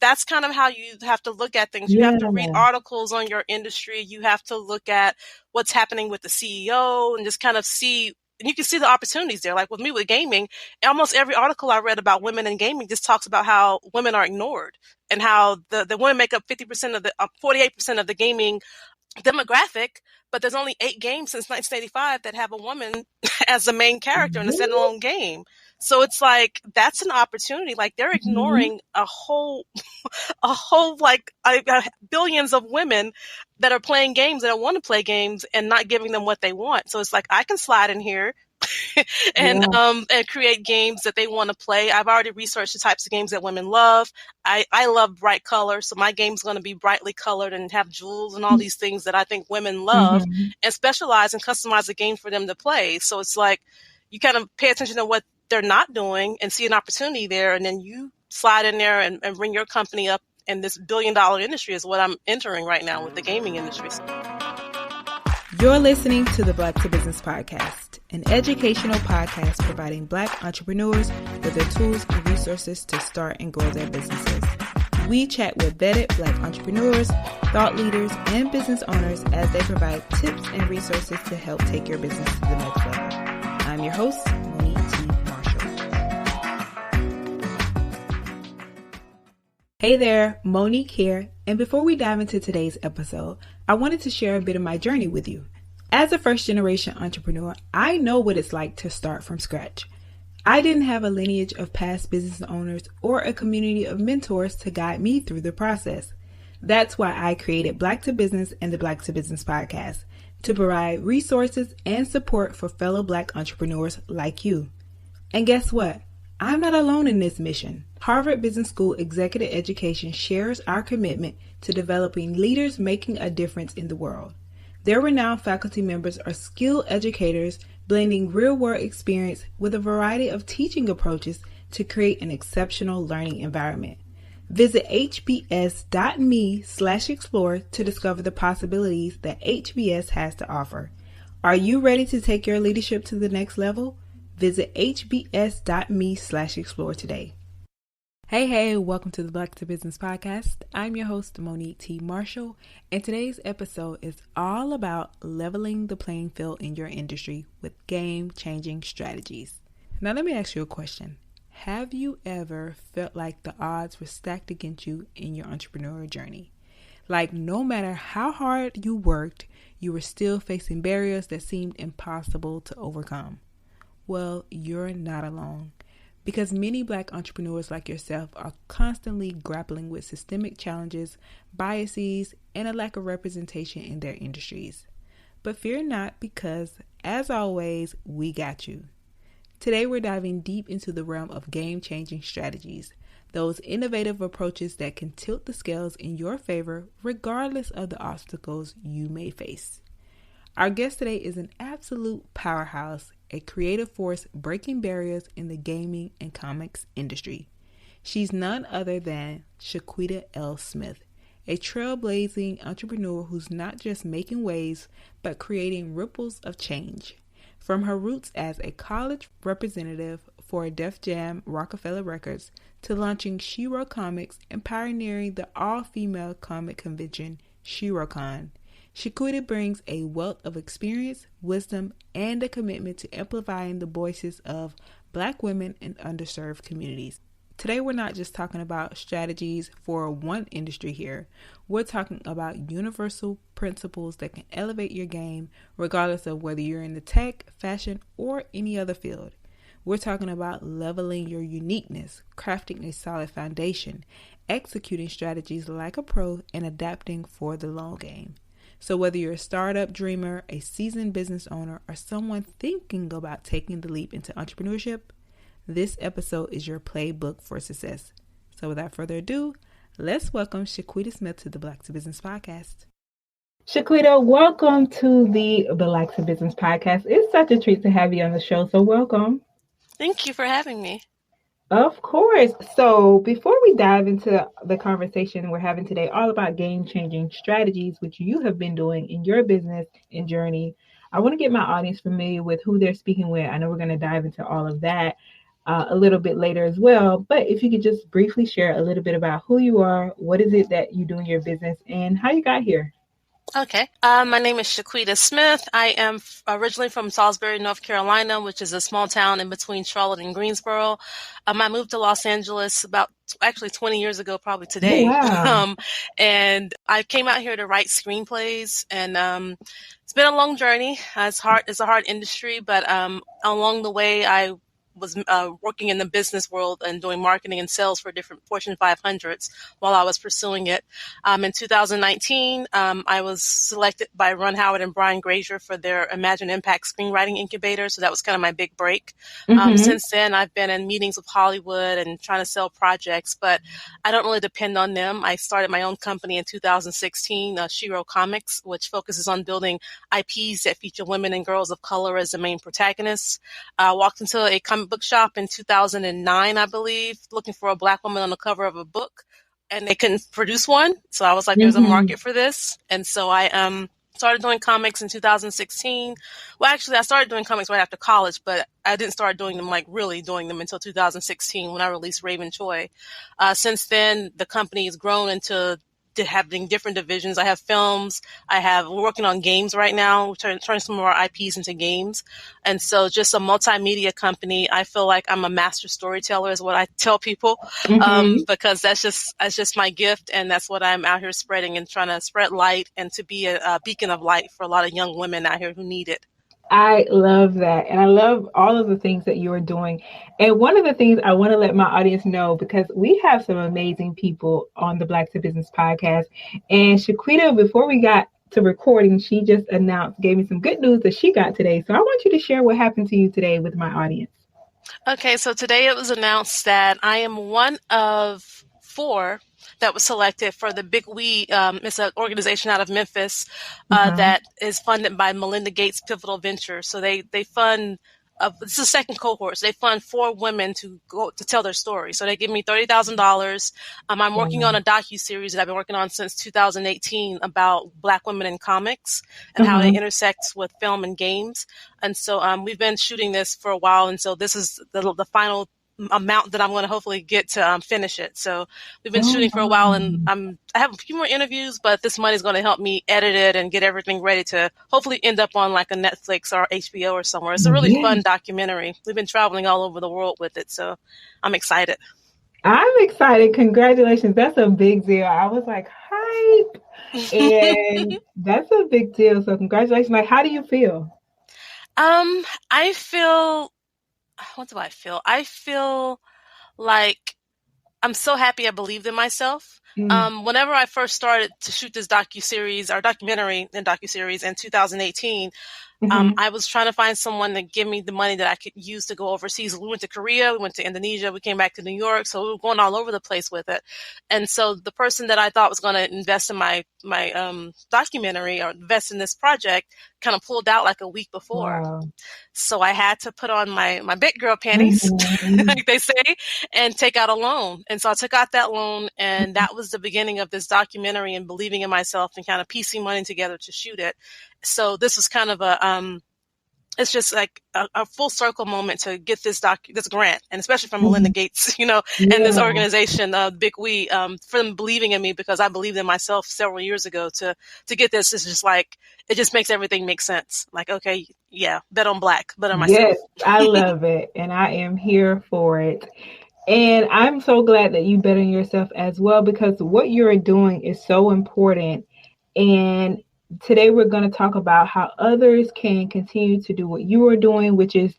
that's kind of how you have to look at things. You Yeah. have to read articles on your industry. You have to look at what's happening with the CEO and just kind of see, and you can see the opportunities there. Like with me with gaming, almost every article I read about women in gaming just talks about how women are ignored and how the women make up 50% of the 48% of the gaming demographic, but there's only 8 games since 1985 that have a woman as the main character in a standalone game. So it's like, that's an opportunity. Like they're ignoring a whole like billions of women that are playing games, that want to play games and not giving them what they want. So it's like, I can slide in here and create games that they want to play. I've already researched the types of games that women love. I love bright colors, so my game's going to be brightly colored and have jewels and all these things that I think women love, and specialize and customize a game for them to play. So it's like, you kind of pay attention to what they're not doing and see an opportunity there, and then you slide in there and bring your company up in this billion-dollar industry is what I'm entering right now with the gaming industry. You're listening to the Black to Business Podcast, an educational podcast providing Black entrepreneurs with the tools and resources to start and grow their businesses. We chat with vetted Black entrepreneurs, thought leaders, and business owners as they provide tips and resources to help take your business to the next level. I'm your host, Monique T. Marshall. Hey there, Monique here, and before we dive into today's episode, I wanted to share a bit of my journey with you. As a first-generation entrepreneur, I know what it's like to start from scratch. I didn't have a lineage of past business owners or a community of mentors to guide me through the process. That's why I created Black to Business and the Black to Business Podcast, to provide resources and support for fellow Black entrepreneurs like you. And guess what? I'm not alone in this mission. Harvard Business School Executive Education shares our commitment to developing leaders making a difference in the world. Their renowned faculty members are skilled educators blending real-world experience with a variety of teaching approaches to create an exceptional learning environment. Visit hbs.me/explore to discover the possibilities that HBS has to offer. Are you ready to take your leadership to the next level? Visit hbs.me/explore today. Hey, welcome to the Black to Business Podcast. I'm your host, Monique T. Marshall, and today's episode is all about leveling the playing field in your industry with game-changing strategies. Now, let me ask you a question. Have you ever felt like the odds were stacked against you in your entrepreneurial journey? Like no matter how hard you worked, you were still facing barriers that seemed impossible to overcome? Well, you're not alone, because many Black entrepreneurs like yourself are constantly grappling with systemic challenges, biases, and a lack of representation in their industries. But fear not, because as always, we got you. Today, we're diving deep into the realm of game-changing strategies, those innovative approaches that can tilt the scales in your favor regardless of the obstacles you may face. Our guest today is an absolute powerhouse, a creative force breaking barriers in the gaming and comics industry. She's none other than Shequeta Smith, a trailblazing entrepreneur who's not just making waves, but creating ripples of change. From her roots as a college representative for Def Jam Roc-A-Fella Records to launching Shiro Comics and pioneering the all-female comic convention, ShiroCon, Shequeta brings a wealth of experience, wisdom, and a commitment to amplifying the voices of Black women in underserved communities. Today, we're not just talking about strategies for one industry here. We're talking about universal principles that can elevate your game regardless of whether you're in the tech, fashion, or any other field. We're talking about leveling your uniqueness, crafting a solid foundation, executing strategies like a pro, and adapting for the long game. So whether you're a startup dreamer, a seasoned business owner, or someone thinking about taking the leap into entrepreneurship, this episode is your playbook for success. So without further ado, let's welcome Shequeta Smith to the Black to Business Podcast. Shequeta, welcome to the Black to Business Podcast. It's such a treat to have you on the show, so welcome. Thank you for having me. Of course. So before we dive into the conversation we're having today, all about game-changing strategies, which you have been doing in your business and journey, I want to get my audience familiar with who they're speaking with. I know we're going to dive into all of that. a little bit later as well. But if you could just briefly share a little bit about who you are, what is it that you do in your business, and how you got here. Okay. My name is Shequeta Smith. I am originally from Salisbury, North Carolina, which is a small town in between Charlotte and Greensboro. I moved to Los Angeles about actually 20 years ago, probably Oh, today. wow. And I came out here to write screenplays, and it's been a long journey. It's a hard industry, but along the way, I was working in the business world and doing marketing and sales for different Fortune 500s while I was pursuing it. In 2019, I was selected by Ron Howard and Brian Grazier for their Imagine Impact Screenwriting Incubator. So that was kind of my big break. Since then, I've been in meetings with Hollywood and trying to sell projects, but I don't really depend on them. I started my own company in 2016, Shiro Comics, which focuses on building IPs that feature women and girls of color as the main protagonists. I walked into a comic book shop in 2009, I believe, looking for a Black woman on the cover of a book, and they couldn't produce one. So I was like, there's a market for this. And so I started doing comics in 2016. Well, actually, I started doing comics right after college, but I didn't start doing them, like really doing them, until 2016 when I released Raven Choi. Since then, the company has grown into having different divisions. I have films. We're working on games right now. We're turning some of our IPs into games. And so just a multimedia company. I feel like I'm a master storyteller is what I tell people, because that's just my gift. And that's what I'm out here spreading and trying to spread light and to be a beacon of light for a lot of young women out here who need it. I love that. And I love all of the things that you are doing. And one of the things I want to let my audience know, because we have some amazing people on the Black to Business podcast. And Shequeta, before we got to recording, she just gave me some good news that she got today. So I want you to share what happened to you today with my audience. Okay, so today it was announced that I am one of 4 that was selected for the Big We. It's an organization out of Memphis that is funded by Melinda Gates Pivotal Ventures. So they fund. It's the second cohort. So they fund 4 women to go to tell their story. So they give me $30,000. I'm working on a docuseries that I've been working on since 2018 about Black women in comics and how they intersect with film and games. And so we've been shooting this for a while. And so this is the final amount that I'm going to hopefully get to finish it. So we've been shooting for a while, and I have a few more interviews, but this money is going to help me edit it and get everything ready to hopefully end up on like a Netflix or HBO or somewhere. It's a really fun documentary. We've been traveling all over the world with it, so I'm excited. I'm excited. Congratulations. That's a big deal. I was like, hype. And that's a big deal. So congratulations. Like, how do you feel? I feel, what do I feel? I feel like I'm so happy I believed in myself. Whenever I first started to shoot this documentary and docuseries in 2018, I was trying to find someone to give me the money that I could use to go overseas. We went to Korea, we went to Indonesia, we came back to New York. So we were going all over the place with it. And so the person that I thought was going to invest in my documentary or invest in this project kind of pulled out like a week before. Wow. So I had to put on my big girl panties, like they say, and take out a loan. And so I took out that loan, and that was the beginning of this documentary and believing in myself and kind of piecing money together to shoot it. So this was kind of it's just like a full circle moment to get this grant, and especially from Melinda Gates, and this organization, Big We, for them believing in me because I believed in myself several years ago to get this. Is just like, it just makes everything make sense. Like, okay, yeah, bet on Black, bet on myself. Yes, I love it. And I am here for it. And I'm so glad that you bet on yourself as well, because what you're doing is so important. And today we're going to talk about how others can continue to do what you are doing, which is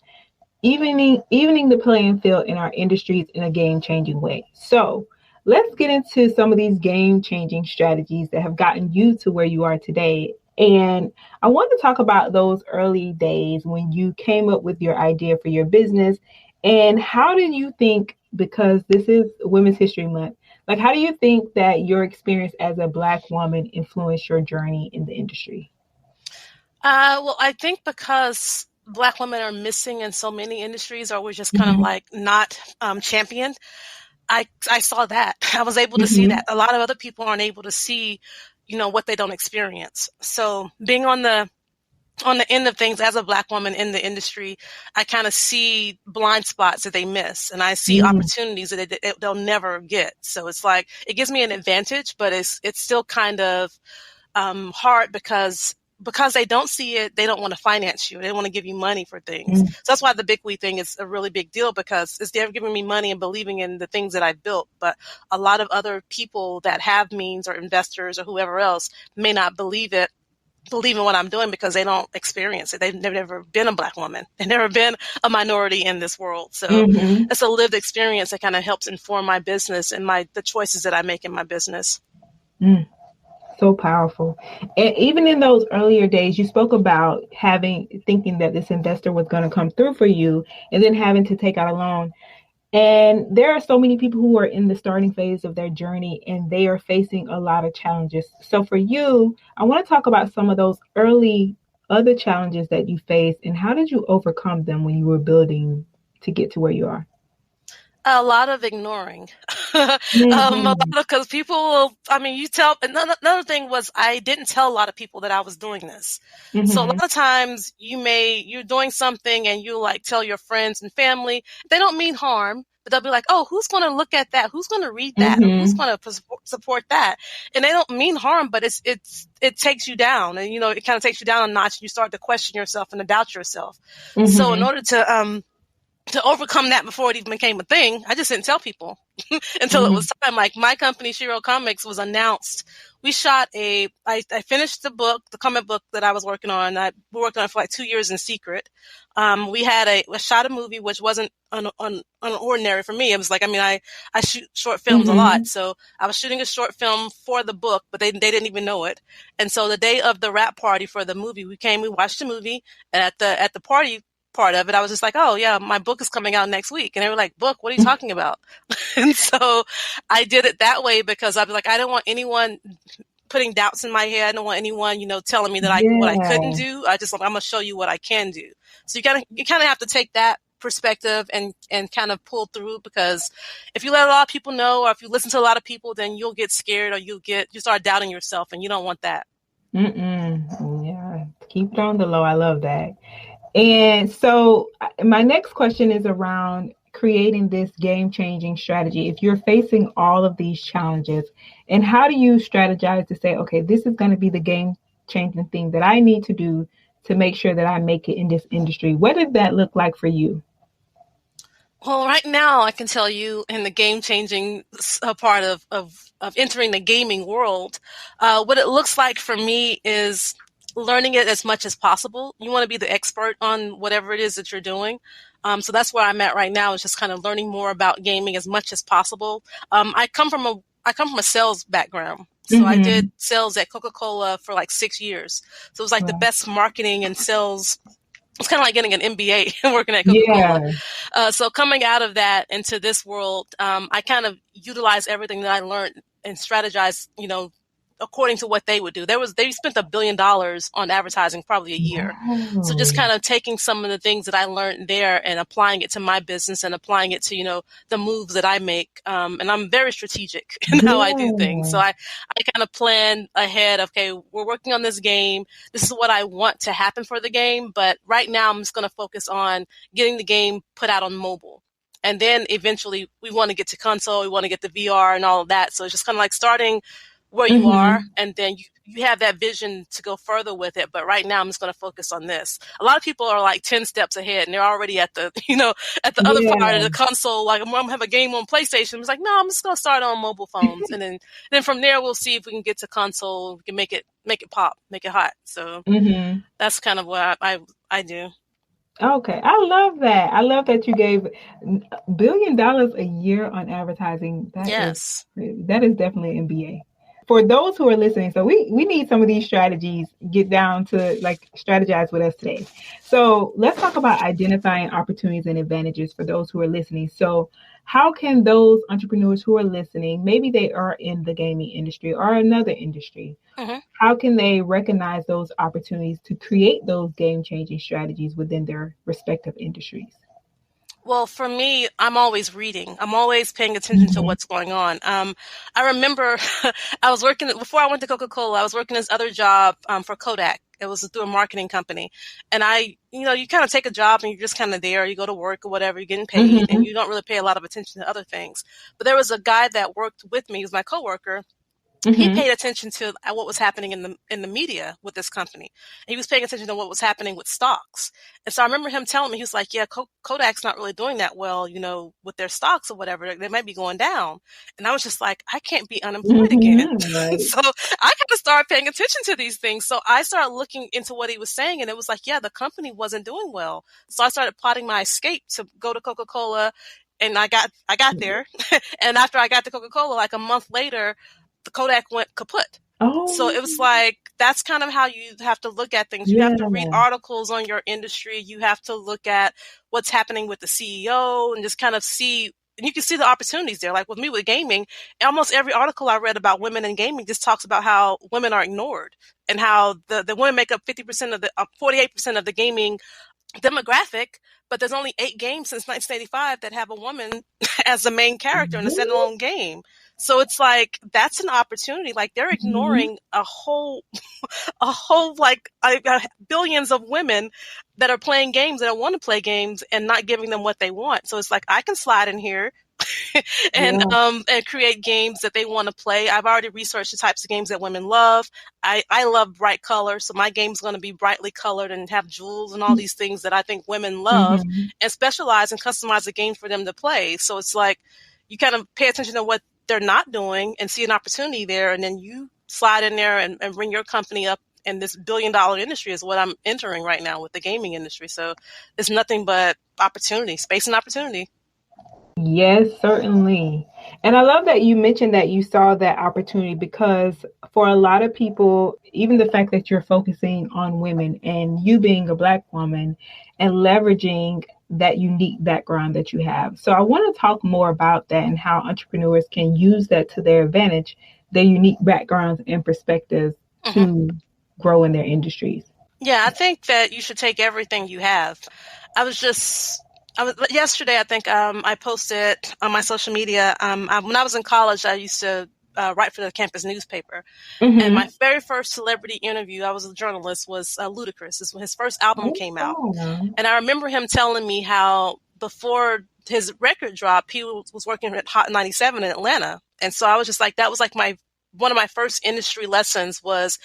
evening the playing field in our industries in a game-changing way. So let's get into some of these game-changing strategies that have gotten you to where you are today. And I want to talk about those early days when you came up with your idea for your business. And how did you think, because this is Women's History Month, like, how do you think that your experience as a Black woman influenced your journey in the industry? Well, I think because Black women are missing in so many industries, or we're just kind of like not championed. I saw that. I was able to see that. A lot of other people aren't able to see, what they don't experience. So being on the on the end of things, as a Black woman in the industry, I kind of see blind spots that they miss, and I see Mm, opportunities that they'll never get. So it's like it gives me an advantage, but it's still kind of hard because they don't see it, they don't want to finance you. They want to give you money for things. mm, So that's why the Big We thing is a really big deal, because it's they're giving me money and believing in the things that I built. But a lot of other people that have means, or investors or whoever else, may not believe in what I'm doing because they don't experience it. They've never been a Black woman. They've never been a minority in this world. So mm-hmm. it's a lived experience that kind of helps inform my business and the choices that I make in my business. Mm. So powerful. And even in those earlier days, you spoke about thinking that this investor was going to come through for you and then having to take out a loan. And there are so many people who are in the starting phase of their journey and they are facing a lot of challenges. So for you, I want to talk about some of those early other challenges that you faced and how did you overcome them when you were building to get to where you are? A lot of ignoring. Mm-hmm. Because people, I mean, you tell, another thing was I didn't tell a lot of people that I was doing this. So a Mm-hmm. lot of times you're doing something and you like tell your friends and family, they don't mean harm, but they'll be like, oh, who's going to look at that? Who's going to read that? Or who's Mm-hmm. going to support that? And they don't mean harm, but it takes you down, and, it kind of takes you down a notch, and you start to question yourself and to doubt yourself. So in Mm-hmm. order to overcome that before it even became a thing, I just didn't tell people until it Mm-hmm. was time. Like my company, Shiro Comics, was announced. We shot I finished the comic book that I was working on. I worked on it for like 2 years in secret. We shot a movie, which wasn't unordinary for me. It was like, I mean, I shoot short films a lot. Mm-hmm. So I was shooting a short film for the book, but they didn't even know it. And so the day of the wrap party for the movie, we watched the movie, and at the party part of it, I was just like, oh yeah, my book is coming out next week. And they were like, book, what are you talking about? And so I did it that way because I was like, I don't want anyone putting doubts in my head. I don't want anyone, telling me that what I couldn't Yeah. do. I'm going to show you what I can do. So you kind of have to take that perspective and kind of pull through, because if you let a lot of people know, or if you listen to a lot of people, then you'll get scared, or you start doubting yourself, and you don't want that. Mm-mm. Yeah. Keep it on the low. I love that. And so my next question is around creating this game-changing strategy. If you're facing all of these challenges, and how do you strategize to say, okay, this is going to be the game-changing thing that I need to do to make sure that I make it in this industry? What did that look like for you? Well, right now I can tell you, in the game changing part of entering the gaming world, what it looks like for me is learning it as much as possible. You want to be the expert on whatever it is that you're doing. So that's where I'm at right now, is just kind of learning more about gaming as much as possible. I come from a sales background. So I did Mm-hmm. sales at Coca-Cola for like 6 years. So it was like the Wow. best marketing and sales. It's kind of like getting an MBA working at Coca-Cola. Yeah. So coming out of that into this world, I kind of utilize everything that I learned and strategize, according to what they would do. They spent $1 billion on advertising probably a year. So just Wow. kind of taking some of the things that I learned there and applying it to my business and applying it to, the moves that I make. And I'm very strategic in how I do things. So Yeah. I kind of plan ahead. Okay, we're working on this game. This is what I want to happen for the game. But right now I'm just going to focus on getting the game put out on mobile. And then eventually we want to get to console, we want to get the VR and all of that. So it's just kind of like starting where you are, Mm-hmm. and then you have that vision to go further with it. But right now I'm just going to focus on this. A lot of people are like 10 steps ahead, and they're already at the, at the other part of Yeah. the console. Like, I'm going to have a game on PlayStation. It's like, no, I'm just going to start on mobile phones. And then from there, we'll see if we can get to console. We can make it pop, make it hot. So Mm-hmm. that's kind of what I do. Okay, I love that. I love that you gave $1 billion a year on advertising. Yes. That is definitely MBA. For those who are listening, so we need some of these strategies. Get down to like strategize with us today. So let's talk about identifying opportunities and advantages for those who are listening. So how can those entrepreneurs who are listening, maybe they are in the gaming industry or another industry, Mm-hmm. how can they recognize those opportunities to create those game changing strategies within their respective industries? Well, for me, I'm always reading. I'm always paying attention to Mm-hmm. what's going on. I remember I was working before I went to Coca-Cola. I was working this other job for Kodak, It was through a marketing company. And you kind of take a job and you're just kind of there. You go to work or whatever, you're getting paid, and Mm-hmm. you don't really pay a lot of attention to other things. But there was a guy that worked with me, he was my coworker. He Mm-hmm. paid attention to what was happening in the media with this company. And he was paying attention to what was happening with stocks. And so I remember him telling me, he was like, yeah, Kodak's not really doing that well, with their stocks or whatever. They might be going down. And I was just like, I can't be unemployed again. Mm-hmm. Right. So I kind of started paying attention to these things. So I started looking into what he was saying, and it was like, yeah, the company wasn't doing well. So I started plotting my escape to go to Coca-Cola, and I got there. And after I got to Coca-Cola, like a month later, the Kodak went kaput. So Oh, it was like, that's kind of how you have to look at things. You have yeah. to read articles on your industry. You have to look at what's happening with the CEO and just kind of see, and you can see the opportunities there. Like with me with gaming, almost every article I read about women in gaming just talks about how women are ignored and how the women make up 50% of 48% of the gaming demographic, but there's only 8 games since 1985 that have a woman as the main character in a Really? standalone game. So it's like, that's an opportunity. Like they're Mm-hmm. ignoring a whole like billions of women that are playing games, that want to play games, and not giving them what they want. So it's like, I can slide in here Yeah. and create games that they want to play. I've already researched the types of games that women love. I love bright color, so my game's going to be brightly colored and have jewels and all these things that I think women love, Mm-hmm. and specialize and customize the game for them to play. So it's like, you kind of pay attention to what they're not doing and see an opportunity there, and then you slide in there and bring your company up. And this $1 billion industry is what I'm entering right now with the gaming industry. So it's nothing but opportunity, space and opportunity. Yes, certainly. And I love that you mentioned that you saw that opportunity because for a lot of people, even the fact that you're focusing on women and you being a Black woman and leveraging that unique background that you have. So I want to talk more about that and how entrepreneurs can use that to their advantage, their unique backgrounds and perspectives Mm-hmm. to grow in their industries. Yeah, I think that you should take everything you have. I was yesterday. I think I posted on my social media. When I was in college, I used to write for the campus newspaper, and Mm-hmm. my very first celebrity interview, I was a journalist, was Ludacris. This when his first album Oh, came out, wow. and I remember him telling me how before his record drop, he was working at Hot 97 in Atlanta, and so I was just like, that was like my one of my first industry lessons was,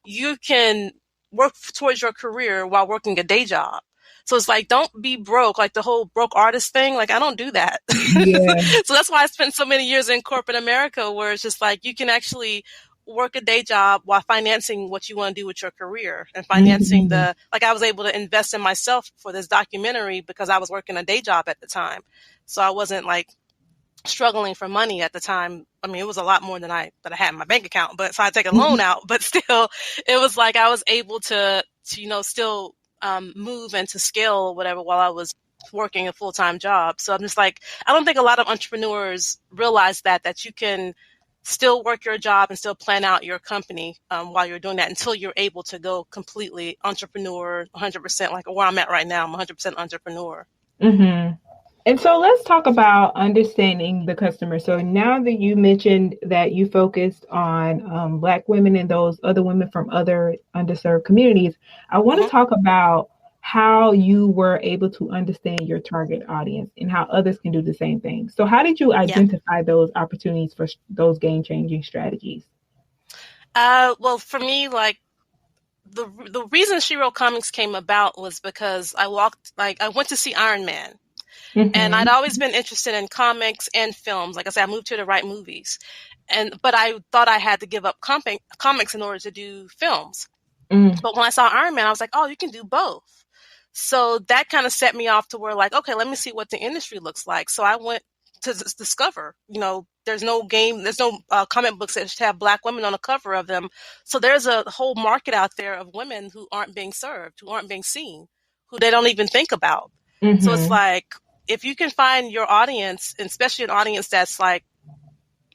you can work towards your career while working a day job. So it's like, don't be broke, like the whole broke artist thing. Like, I don't do that. Yeah. So that's why I spent so many years in corporate America, where it's just like, you can actually work a day job while financing what you want to do with your career and financing Mm-hmm. like I was able to invest in myself for this documentary because I was working a day job at the time. So I wasn't like struggling for money at the time. I mean, it was a lot more than I had in my bank account, but so I take a loan out, but still it was like I was able to still move and to scale or whatever while I was working a full-time job. So I'm just like, I don't think a lot of entrepreneurs realize that you can still work your job and still plan out your company while you're doing that until you're able to go completely entrepreneur 100%, like where I'm at right now. I'm 100% entrepreneur. Mm-hmm. And so let's talk about understanding the customer. So now that you mentioned that you focused on Black women and those other women from other underserved communities, I want Mm-hmm. to talk about how you were able to understand your target audience and how others can do the same thing. So how did you Yeah. identify those opportunities for those game-changing strategies? Well, for me, like, the reason She Wrote Comics came about was because I went to see Iron Man, and I'd Mm-hmm. always been interested in comics and films. Like I said, I moved here to write movies, but I thought I had to give up comics in order to do films. Mm-hmm. But when I saw Iron Man, I was like, oh, you can do both. So that kind of set me off to where, like, okay, let me see what the industry looks like. So I went to discover, there's no comic books that should have Black women on the cover of them. So there's a whole market out there of women who aren't being served, who aren't being seen, who they don't even think about. So it's Mm-hmm. like, if you can find your audience, and especially an audience that's like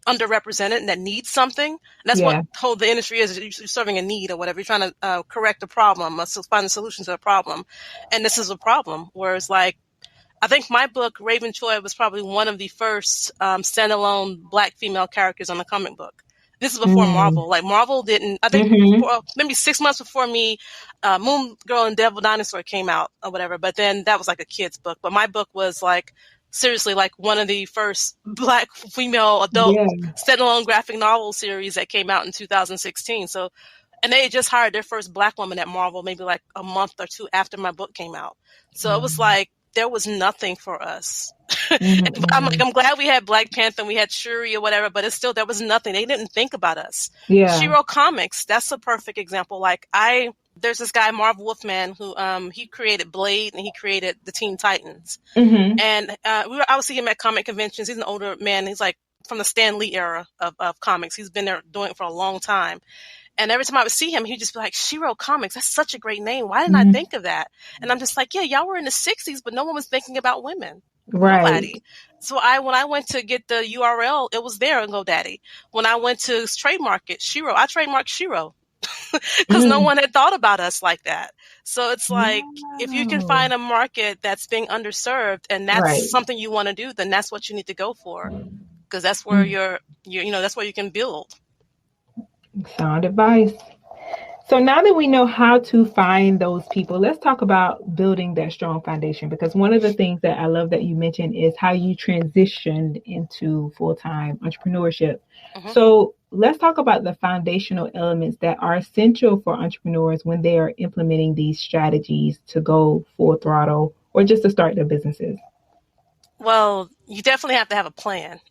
underrepresented and that needs something. And that's what Yeah. whole the industry is. You're serving a need or whatever. You're trying to correct a problem, find a solution to a problem. And this is a problem. Whereas, like, I think my book, Raven Choi, was probably one of the first standalone Black female characters on the comic book. This is before Marvel. Like Marvel didn't, I think maybe 6 months before me, Moon Girl and Devil Dinosaur came out or whatever. But then that was like a kid's book. But my book was like, seriously, like one of the first Black female adult standalone graphic novel series that came out in 2016. So, and they just hired their first Black woman at Marvel maybe like a month or two after my book came out. So it was like, there was nothing for us. I'm like, I'm glad we had Black Panther and we had Shuri or whatever, but it's still, there was nothing. They didn't think about us. Shiro Comics, that's a perfect example. Like there's this guy, Marv Wolfman, who, he created Blade and he created the Teen Titans. And, I would see him at comic conventions. He's an older man. He's like from the Stan Lee era of comics. He's been there doing it for a long time. And every time I would see him, he'd just be like, Shiro Comics, that's such a great name. Why didn't I think of that? And I'm just like, yeah, y'all were in the 60s, but no one was thinking about women. Nobody. So when I went to get the URL, it was there on GoDaddy. When I went to trademark it, Shiro, I trademarked Shiro because no one had thought about us like that. So it's like, if you can find a market that's being underserved and that's something you want to do, then that's what you need to go for. Because that's where that's where you can build. Sound advice. So now that we know how to find those people, let's talk about building that strong foundation, because one of the things that I love that you mentioned is how you transitioned into full-time entrepreneurship. So let's talk about the foundational elements that are essential for entrepreneurs when they are implementing these strategies to go full throttle or just to start their businesses. Well, you definitely have to have a plan.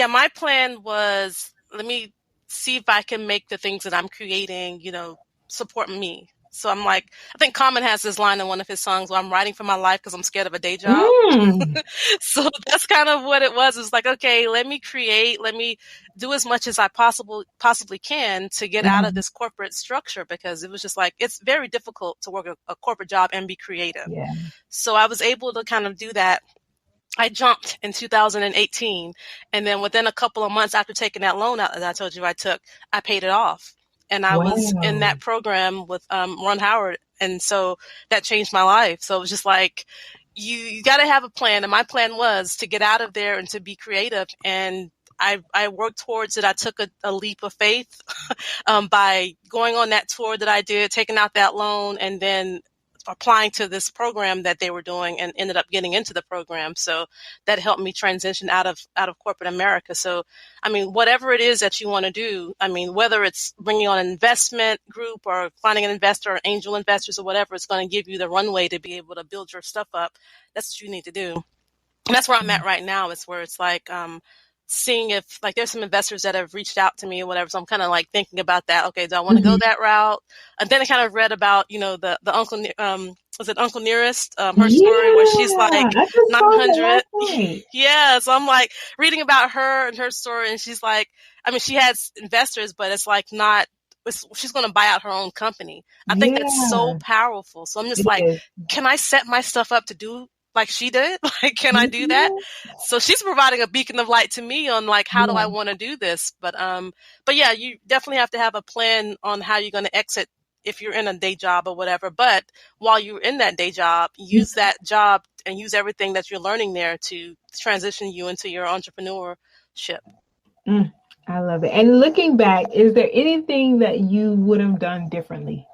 My plan was, let me see if I can make the things that I'm creating, support me. So I'm like, I think Common has this line in one of his songs where I'm writing for my life because I'm scared of a day job. So that's kind of what it was. It's like, okay, let me create, let me do as much as I possibly can to get out of this corporate structure, because it was just like, it's very difficult to work a corporate job and be creative. So I was able to kind of do that. I jumped in 2018, and then within a couple of months after taking that loan out that I told you I took, I paid it off. And I was in that program with Ron Howard, and so that changed my life. So it was just like, you got to have a plan, and my plan was to get out of there and to be creative, and I worked towards it. I took a leap of faith by going on that tour that I did, taking out that loan, and then applying to this program that they were doing, and ended up getting into the program. So that helped me transition out of corporate America. So, I mean, whatever it is that you want to do, I mean, whether it's bringing on an investment group or finding an investor or angel investors or whatever, it's going to give you the runway to be able to build your stuff up. That's what you need to do. And that's where I'm at right now. It's where it's like, seeing if, like, there's some investors that have reached out to me or whatever. So I'm kind of like thinking about that. Okay, do I want to go that route? And then I kind of read about, the Uncle, was it Uncle Nearest, her story where she's like 900. Yeah. So I'm like reading about her and her story, and she's like, I mean, she has investors, but it's like she's going to buy out her own company. I think that's so powerful. So I'm just can I set my stuff up to do like she did? Like, can I do that? So she's providing a beacon of light to me on like, how do I want to do this? But yeah, you definitely have to have a plan on how you're going to exit if you're in a day job or whatever. But while you're in that day job, use that job and use everything that you're learning there to transition you into your entrepreneurship. I love it. And looking back, is there anything that you would have done differently?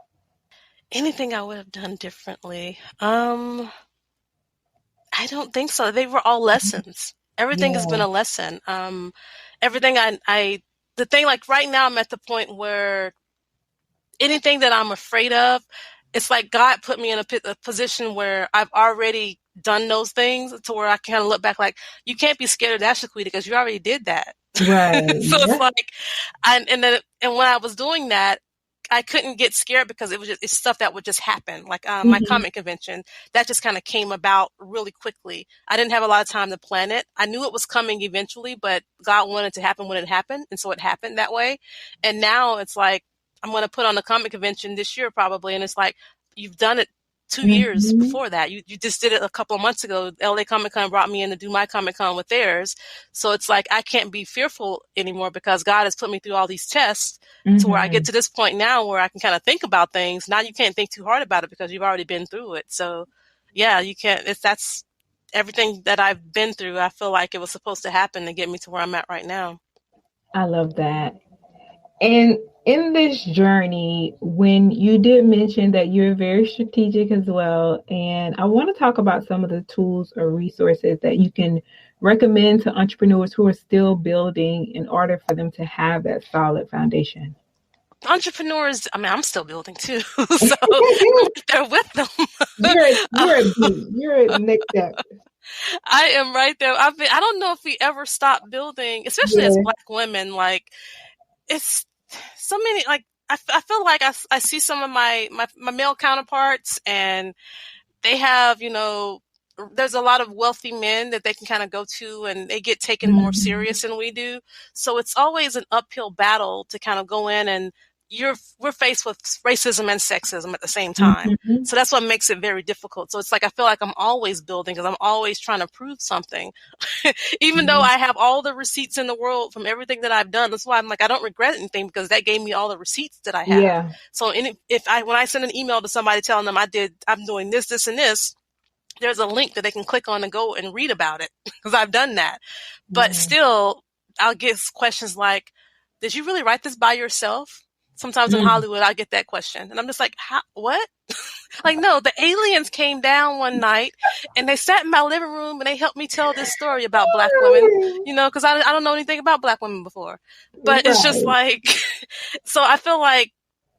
Anything I would have done differently? I don't think so. They were all lessons. Everything has been a lesson. Everything the thing, like right now I'm at the point where anything that I'm afraid of, it's like God put me in a position where I've already done those things, to where I can kind of look back like, you can't be scared of that, Shequeta, because you already did that. Right. So it's like, and when I was doing that, I couldn't get scared because it's stuff that would just happen. Like my comic convention, that just kind of came about really quickly. I didn't have a lot of time to plan it. I knew it was coming eventually, but God wanted it to happen when it happened. And so it happened that way. And now it's like, I'm going to put on a comic convention this year probably. And it's like, you've done it 2 years before that. You just did it a couple of months ago. LA Comic Con brought me in to do my Comic Con with theirs. So it's like, I can't be fearful anymore because God has put me through all these tests to where I get to this point now where I can kind of think about things. Now you can't think too hard about it because you've already been through it. So yeah, you can't, everything that I've been through, I feel like it was supposed to happen to get me to where I'm at right now. I love that. And in this journey, when you did mention that you're very strategic as well, and I want to talk about some of the tools or resources that you can recommend to entrepreneurs who are still building in order for them to have that solid foundation. Entrepreneurs, I mean, I'm still building too, so I'm right there with them. You're next step. I am right there. I don't know if we ever stop building, especially as Yeah. Black women. Like, it's so many, like, I feel like I see some of my male counterparts, and they have, there's a lot of wealthy men that they can kind of go to, and they get taken more Mm-hmm. serious than we do. So it's always an uphill battle to kind of go in, and we're faced with racism and sexism at the same time. Mm-hmm. So that's what makes it very difficult. So it's like I feel like I'm always building because I'm always trying to prove something. Even though I have all the receipts in the world from everything that I've done. That's why I'm like, I don't regret anything because that gave me all the receipts that I have. Yeah. So when I send an email to somebody telling them I'm doing this, this, and this, there's a link that they can click on and go and read about it because I've done that. But still, I'll get questions like, did you really write this by yourself? Sometimes in Hollywood, I get that question. And I'm just like, what? Like, no, the aliens came down one night and they sat in my living room and they helped me tell this story about Black women, because I don't know anything about Black women before. But it's just like, so I feel like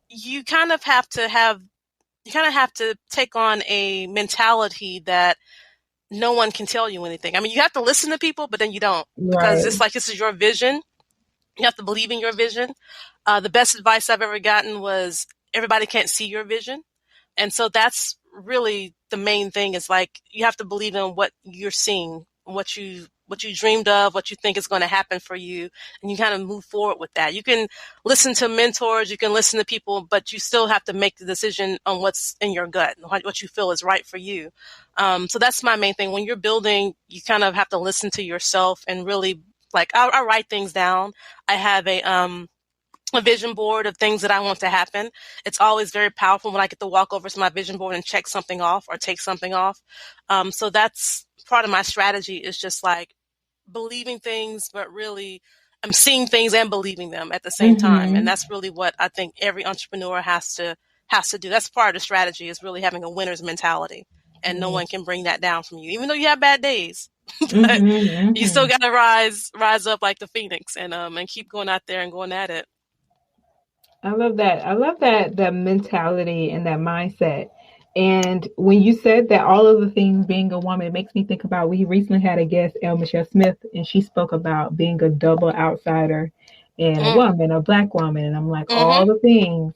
you kind of have to take on a mentality that no one can tell you anything. I mean, you have to listen to people, but then you don't, because it's like, this is your vision. You have to believe in your vision. The best advice I've ever gotten was everybody can't see your vision. And so that's really the main thing, is like, you have to believe in what you're seeing, what you dreamed of, what you think is going to happen for you. And you kind of move forward with that. You can listen to mentors, you can listen to people, but you still have to make the decision on what's in your gut, what you feel is right for you. So that's my main thing. When you're building, you kind of have to listen to yourself and really, like, I write things down. I have a vision board of things that I want to happen. It's always very powerful when I get to walk over to my vision board and check something off or take something off. So that's part of my strategy, is just like believing things, but really I'm seeing things and believing them at the same time. And that's really what I think every entrepreneur has to do. That's part of the strategy, is really having a winner's mentality. And no one can bring that down from you, even though you have bad days. But you still got to rise up like the phoenix and keep going out there and going at it. I love that. I love that mentality and that mindset. And when you said that, all of the things being a woman, it makes me think about, we recently had a guest, Michelle Smith, and she spoke about being a double outsider and a woman, a Black woman. And I'm like, all the things.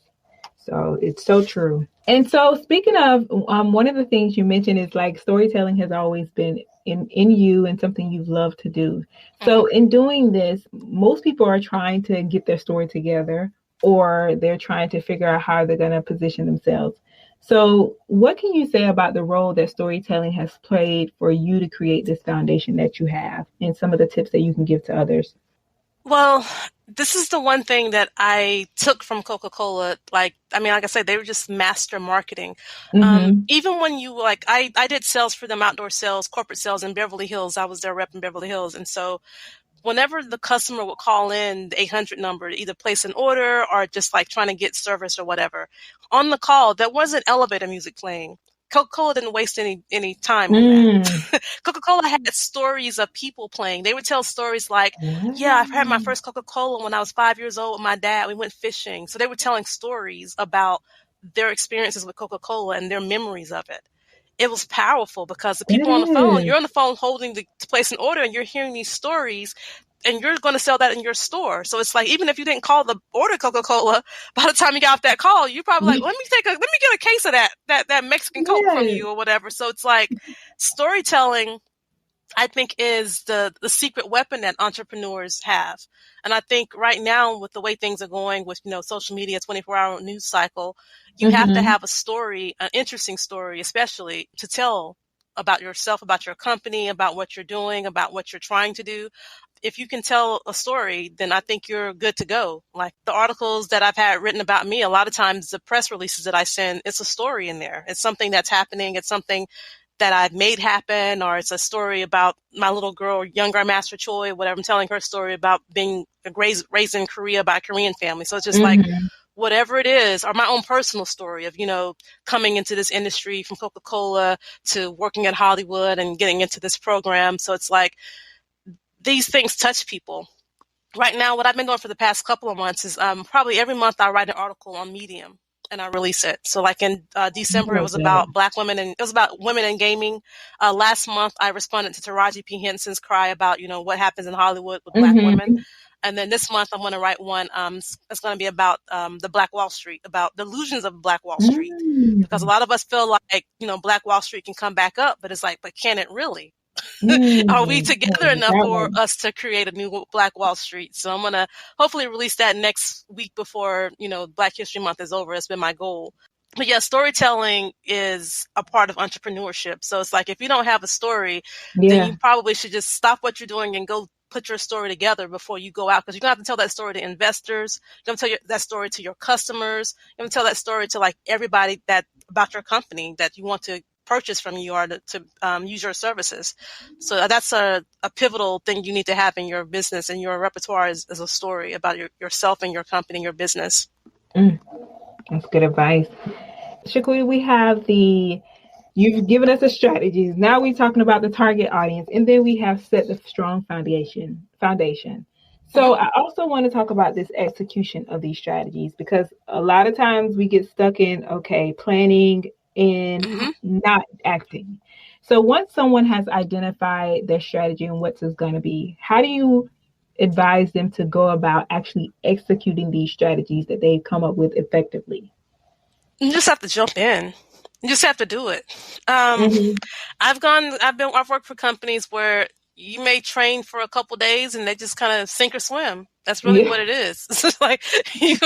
So it's so true. And so speaking of, one of the things you mentioned is like storytelling has always been in you and something you've loved to do. So in doing this, most people are trying to get their story together, or they're trying to figure out how they're going to position themselves. So what can you say about the role that storytelling has played for you to create this foundation that you have, and some of the tips that you can give to others? Well, this is the one thing that I took from Coca-Cola. Like I said, they were just master marketing. Even when you, like, I did sales for them, outdoor sales, corporate sales in Beverly Hills. I was their rep in Beverly Hills. And so whenever the customer would call in the 800 number to either place an order or just like trying to get service or whatever, on the call, there wasn't elevator music playing. Coca-Cola didn't waste any time on that. Coca-Cola had stories of people playing. They would tell stories like, yeah, I've had my first Coca-Cola when I was 5 years old with my dad. We went fishing. So they were telling stories about their experiences with Coca-Cola and their memories of it. It was powerful because the people on the phone, you're on the phone holding to place an order, and you're hearing these stories, and you're going to sell that in your store. So it's like, even if you didn't call the order Coca-Cola, by the time you got off that call, you're probably like, let me get a case of that Mexican Coke from you or whatever. So it's like, storytelling, I think, is the secret weapon that entrepreneurs have. And I think right now, with the way things are going with, social media, 24-hour news cycle, you have to have a story, an interesting story, especially to tell about yourself, about your company, about what you're doing, about what you're trying to do. If you can tell a story, then I think you're good to go. Like the articles that I've had written about me, a lot of times the press releases that I send, it's a story in there. It's something that's happening. It's something that I've made happen, or it's a story about my little girl, young Grandmaster Choi, whatever. I'm telling her story about being raised in Korea by a Korean family. So it's just like, whatever it is, or my own personal story of, coming into this industry from Coca-Cola to working at Hollywood and getting into this program. So it's like, these things touch people. Right now, what I've been doing for the past couple of months is probably every month I write an article on Medium and I release it. So like in December, it was about Black women and it was about women in gaming. Last month, I responded to Taraji P. Henson's cry about, what happens in Hollywood with Black women. And then this month, I'm going to write one. It's going to be about the Black Wall Street, about the illusions of Black Wall Street. Because a lot of us feel like, Black Wall Street can come back up, but it's like, but can it really? Are we together enough for us to create a new Black Wall Street? So I'm going to hopefully release that next week before, Black History Month is over. It's been my goal. But yeah, storytelling is a part of entrepreneurship. So it's like, if you don't have a story, then you probably should just stop what you're doing and go put your story together before you go out. Because you're going to have to tell that story to investors. You're going to tell that story to your customers. You're going to tell that story to like everybody about your company that you want to purchase from you or to use your services. So that's a pivotal thing you need to have in your business, and your repertoire is a story about yourself and your company, your business. That's good advice. Shequeta, we have you've given us the strategies. Now we're talking about the target audience, and then we have set the strong foundation. So I also want to talk about this execution of these strategies, because a lot of times we get stuck in, planning and not acting. So once someone has identified their strategy and what it's going to be, how do you advise them to go about actually executing these strategies that they've come up with effectively? You just have to jump in. You just have to do it. I've worked for companies where you may train for a couple days and they just kind of sink or swim. That's really what it is. It's like you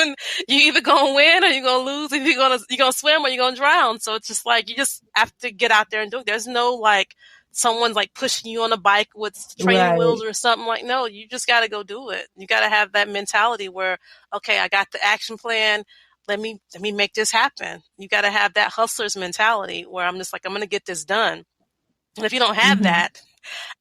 either gonna win or you're gonna lose. If you're gonna swim or you're gonna drown. So it's just like you just have to get out there and do it. There's no like someone's like pushing you on a bike with training wheels or something. Like, no, you just got to go do it. You got to have that mentality where, okay, I got the action plan. Let me make this happen. You got to have that hustler's mentality where I'm just like, I'm going to get this done. And if you don't have that,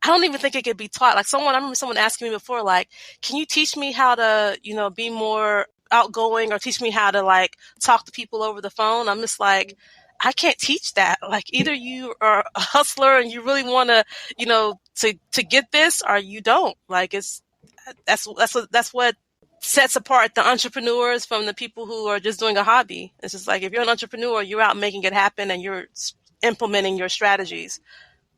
I don't even think it could be taught. Like I remember someone asking me before, like, can you teach me how to, be more outgoing, or teach me how to like talk to people over the phone? I'm just like, I can't teach that. Like, either you are a hustler and you really want to, to get this, or you don't. Like, that's what sets apart the entrepreneurs from the people who are just doing a hobby. It's just like, if you're an entrepreneur, you're out making it happen and you're implementing your strategies.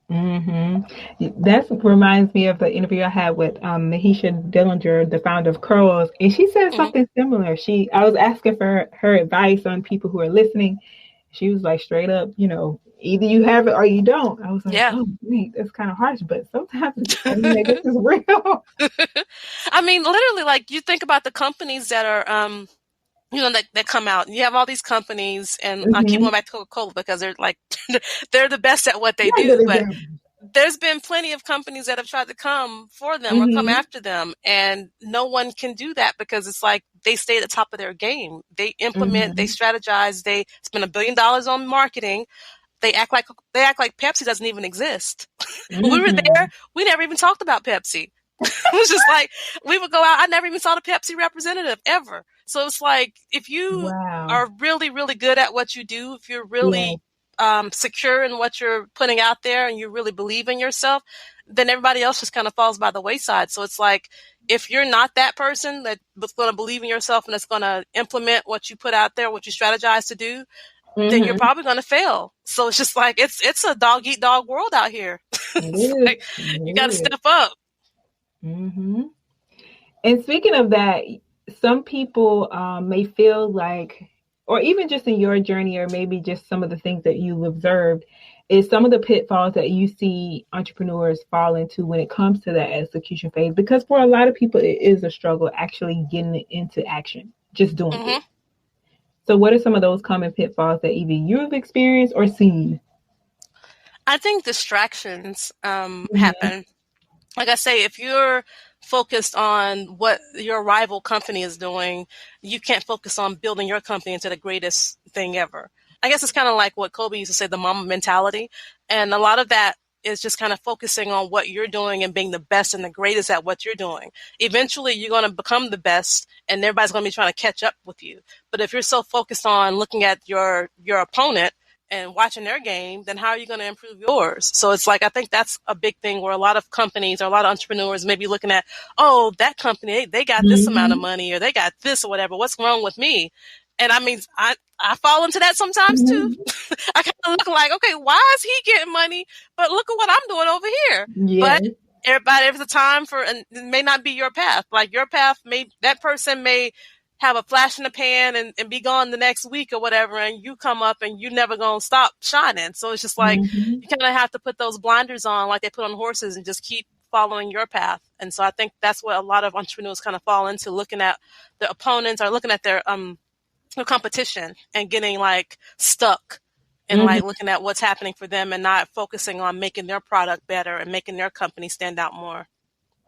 That reminds me of the interview I had with Mahisha Dillinger, the founder of Curls, and she said something similar. I was asking for her advice on people who are listening. She was like, straight up, either you have it or you don't. I was like, oh, wait, that's kind of harsh, but sometimes this is real. I mean, literally, like, you think about the companies that are, that come out. You have all these companies, and I keep going back to Coca-Cola because they're like, they're the best at what they do. But there's been plenty of companies that have tried to come for them or come after them, and no one can do that because it's like they stay at the top of their game. They implement, they strategize, they spend $1 billion on marketing. They act like Pepsi doesn't even exist. When we were there, we never even talked about Pepsi. It was just like, we would go out. I never even saw the Pepsi representative ever. So it's like, if you are really, really good at what you do, if you're really secure in what you're putting out there and you really believe in yourself, then everybody else just kind of falls by the wayside. So it's like, if you're not that person that's going to believe in yourself and that's going to implement what you put out there, what you strategize to do, then you're probably going to fail. So it's just like, it's a dog eat dog world out here. Like, you got to step up. And speaking of that, some people may feel like, or even just in your journey, or maybe just some of the things that you've observed, is some of the pitfalls that you see entrepreneurs fall into when it comes to that execution phase. Because for a lot of people, it is a struggle actually getting into action, just doing it. So what are some of those common pitfalls that either you've experienced or seen? I think distractions happen. Like I say, if you're focused on what your rival company is doing, you can't focus on building your company into the greatest thing ever. I guess it's kind of like what Kobe used to say, the mama mentality. And a lot of that is just kind of focusing on what you're doing and being the best and the greatest at what you're doing. Eventually, you're going to become the best, and everybody's going to be trying to catch up with you. But if you're so focused on looking at your opponent and watching their game, then how are you going to improve yours? So it's like, I think that's a big thing where a lot of companies or a lot of entrepreneurs may be looking at, oh, that company, they got this amount of money or they got this or whatever. What's wrong with me? And I mean, I fall into that sometimes too. I kind of look like, okay, why is he getting money? But look at what I'm doing over here. Yeah. But everybody, there's a time for, and it may not be your path. Like your path that person may have a flash in the pan and be gone the next week or whatever. And you come up and you never going to stop shining. So it's just like, you kind of have to put those blinders on like they put on horses and just keep following your path. And so I think that's what a lot of entrepreneurs kind of fall into, looking at their opponents or looking at their competition and getting like stuck and like looking at what's happening for them and not focusing on making their product better and making their company stand out more.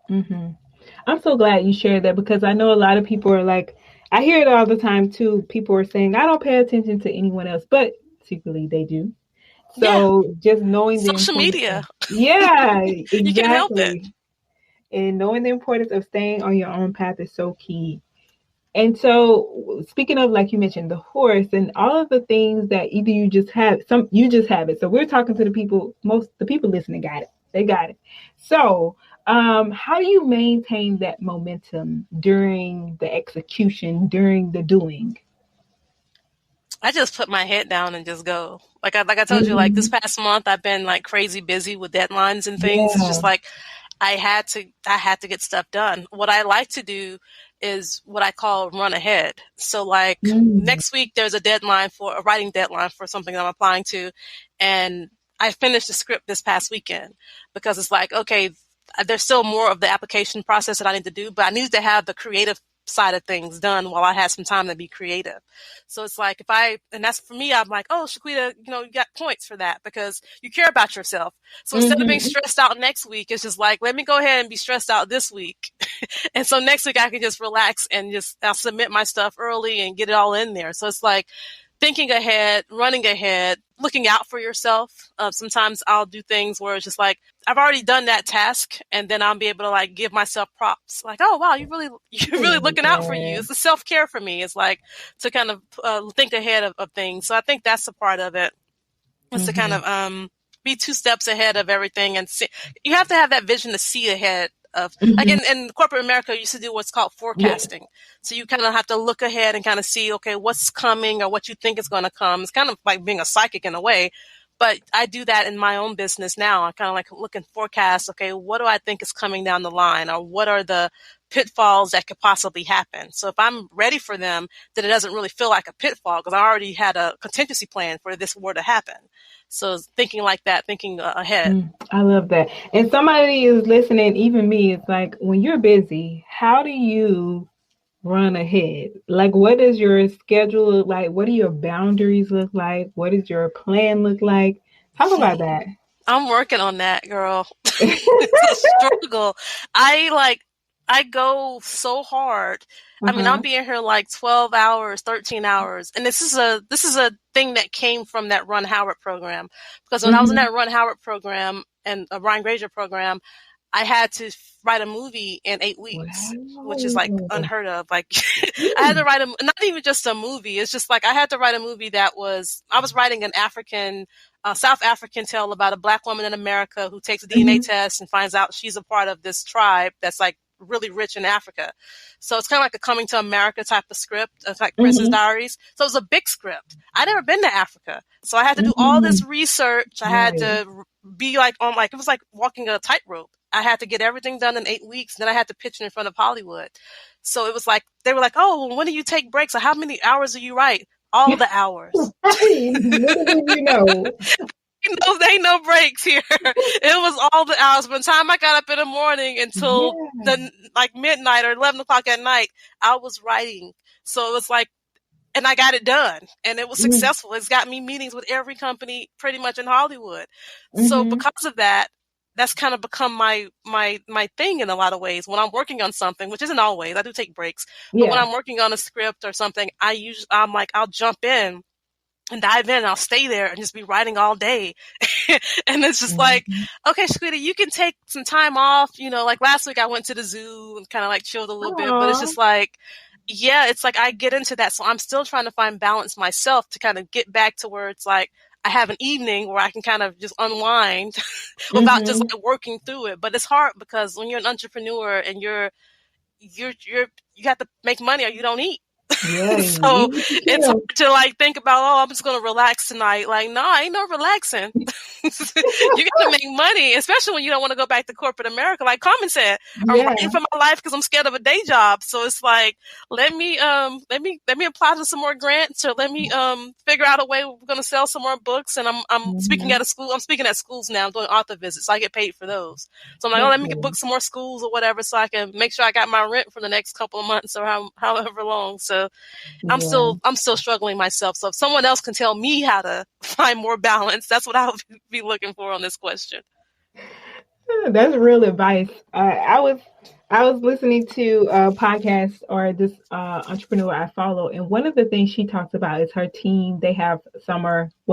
I'm so glad you shared that, because I know a lot of people are like, I hear it all the time too. People are saying, I don't pay attention to anyone else, but secretly they do. So just knowing social media. Yeah, exactly. You can help it. And knowing the importance of staying on your own path is so key. And so speaking of, like you mentioned, the horse and all of the things that either you just have it. So we're talking to the people listening got it. They got it. So how do you maintain that momentum during the execution, during the doing? I just put my head down and just go. Like I told you, like this past month, I've been like crazy busy with deadlines and things. It's just like I had to get stuff done. What I like to do is what I call run ahead. So like next week, there's a writing deadline for something that I'm applying to. And I finished the script this past weekend because it's like, okay, there's still more of the application process that I need to do, but I need to have the creative side of things done while I had some time to be creative. So it's like and that's for me, I'm like, oh, Shequeta, you got points for that because you care about yourself. So instead of being stressed out next week, it's just like, let me go ahead and be stressed out this week. And so next week I can just relax and I'll submit my stuff early and get it all in there. So it's like thinking ahead, running ahead, looking out for yourself. Sometimes I'll do things where it's just like, I've already done that task, and then I'll be able to like give myself props. Like, oh wow, you're really looking out for you. It's the self-care for me. It's like to kind of think ahead of things. So I think that's a part of it. Is to kind of be 2 steps ahead of everything and see. You have to have that vision to see ahead of, like in corporate America, you used to do what's called forecasting. Yeah. So you kind of have to look ahead and kind of see, okay, what's coming or what you think is going to come. It's kind of like being a psychic in a way. But I do that in my own business now. I kind of like look and forecast, okay, what do I think is coming down the line? Or what are the pitfalls that could possibly happen? So if I'm ready for them, then it doesn't really feel like a pitfall because I already had a contingency plan for this war to happen. So thinking like that, thinking ahead. I love that. And somebody is listening, even me, it's like, when you're busy, how do you run ahead? Like, what does your schedule look like? What do your boundaries look like? What does your plan look like? Talk about that. I'm working on that, girl. It's a struggle. I go so hard. I mean, I'll be in here like 12 hours, 13 hours. And this is a thing that came from that Ron Howard program. Because when I was in that Ron Howard program and a Ryan Grazer program, I had to write a movie in 8 weeks, which is like unheard of. Like I had to write not even just a movie. It's just like I had to write a movie I was writing an South African tale about a Black woman in America who takes a DNA test and finds out she's a part of this tribe that's like really rich in Africa. So it's kind of like a coming to America type of script. It's like Princess Diaries. So it was a big script. I'd never been to Africa. So I had to do all this research. I had to be like it was like walking a tightrope. I had to get everything done in 8 weeks. Then I had to pitch it in front of Hollywood. So it was like, they were like, oh, well, when do you take breaks? So how many hours do you write? All the hours. You know. There ain't no breaks here. It was all the hours. By the time I got up in the morning until like midnight or 11 o'clock at night, I was writing. So it was like, and I got it done, and it was successful. It's got me meetings with every company pretty much in Hollywood. So because of that, that's kind of become my thing in a lot of ways. When I'm working on something, which isn't always, I do take breaks, but when I'm working on a script or something, I'll jump in and dive in, and I'll stay there and just be writing all day. And it's just like, Mm-hmm. okay, Shequeta, you can take some time off. Like last week I went to the zoo and kind of like chilled a little bit, but it's Aww. just like, yeah, it's like I get into that. So I'm still trying to find balance myself to kind of get back to where it's like, I have an evening where I can kind of just unwind without just Mm-hmm. like working through it. But it's hard because when you're an entrepreneur and you have to make money or you don't eat. Yeah, you So eat what you it's hard kill. to like think about, oh, I'm just going to relax tonight. Like, no, ain't no relaxing. You got to make money, especially when you don't want to go back to corporate America. Like Carmen said, I'm Yeah. writing for my life because I'm scared of a day job. So it's like, let me apply to some more grants, or let me figure out a way we're going to sell some more books. And I'm speaking Mm-hmm. at a school. I'm speaking at schools now. I'm doing author visits, so I get paid for those. So I'm like, oh, That's let me good. book some more schools or whatever, so I can make sure I got my rent for the next couple of months or however long. So I'm Yeah. still struggling myself. So if someone else can tell me how to find more balance, that's what I would be looking for on this question. That's real advice. I was listening to a podcast or this entrepreneur I follow, and one of the things she talks about is her team. They have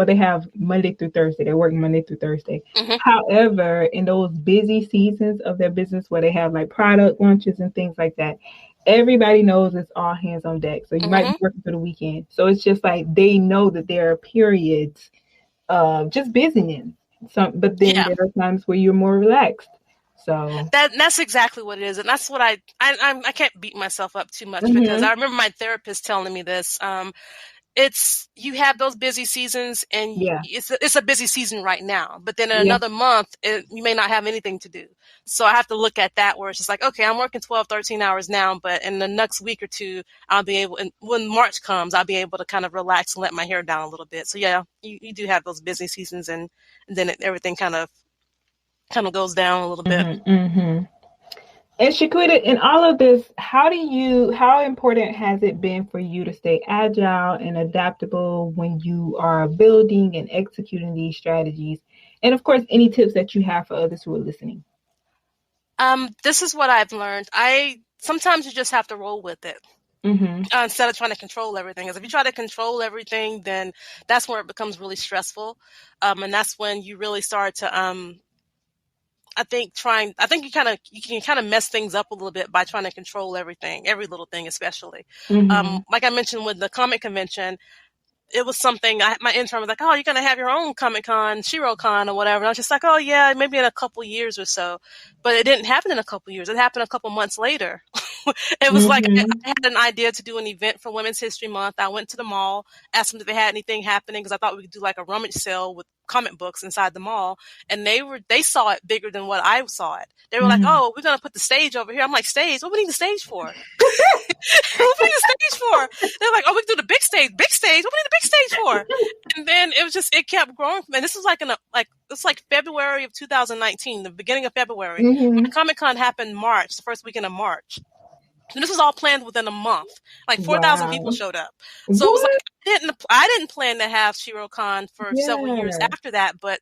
they have Monday through Thursday. They work Monday through Thursday. Mm-hmm. However, in those busy seasons of their business where they have like product launches and things like that, everybody knows it's all hands on deck. So you might be Mm-hmm. working for the weekend. So it's just like they know that there are periods of just busyness. But then Yeah, there are times where you're more relaxed. So, that's exactly what it is, and that's what I can't beat myself up too much because I hmm, remember my therapist telling me this. It's you have those busy seasons, and yeah, it's a busy season right now, but then in yeah, another month you may not have anything to do. So I have to look at that where it's just like, okay, I'm working 12 13 hours now, but in the next week or two I'll be able, and when March comes, I'll be able to kind of relax and let my hair down a little bit. So yeah, you do have those busy seasons, and then everything kind of goes down a little bit. hmm, hmm. And Shaquita, in all of this, how important has it been for you to stay agile and adaptable when you are building and executing these strategies? And of course, any tips that you have for others who are listening. This is what I've learned. I sometimes you just have to roll with it. Mm-hmm. Instead of trying to control everything. Because if you try to control everything, then that's where it becomes really stressful. And that's when you really start to, I think you can kind of mess things up a little bit by trying to control everything, every little thing, especially. Mm-hmm. Like I mentioned with the comic convention, it was something my intern was like, oh, you're going to have your own Comic Con, ShiroCon or whatever. And I was just like, oh yeah, maybe in a couple years or so. But it didn't happen in a couple years. It happened a couple months later. It was like I Mm-hmm. had an idea to do an event for Women's History Month. I went to the mall, asked them if they had anything happening because I thought we could do like a rummage sale with comic books inside the mall. And they saw it bigger than what I saw it. They were like, Mm-hmm. oh, we're going to put the stage over here. I'm like, stage? What do we need the stage for? What we need the stage for? They're like, oh, we can do the big stage. Big stage? What do we need the big stage for? And then it kept growing. And this was it's like February of 2019, the beginning of February. My Mm-hmm. Comic Con happened March, the first weekend of March. And this was all planned within a month. Like 4,000 people Wow. showed up. So it was like What? I didn't plan to have ShiroCon for several years Yeah. after that, but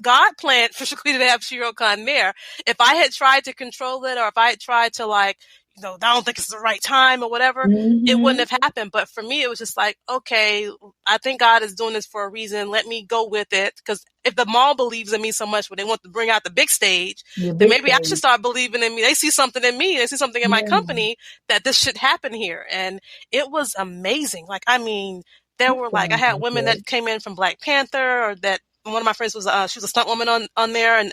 God planned for Shaquita to have ShiroCon there. If I had tried to control it, or if I had tried to I don't think it's the right time or whatever, it Mm-hmm. wouldn't have happened. But for me, it was just like, okay, I think God is doing this for a reason. Let me go with it. Because if the mall believes in me so much, when they want to bring out the big stage, Your then big maybe I should stage. start believing in me. They see something in me. They see something in my Yeah. company that this should happen here. And it was amazing. Like, I mean, there That were I sounds had like women it. that came in from Black Panther, or that one of my friends was she was a stunt woman on there, and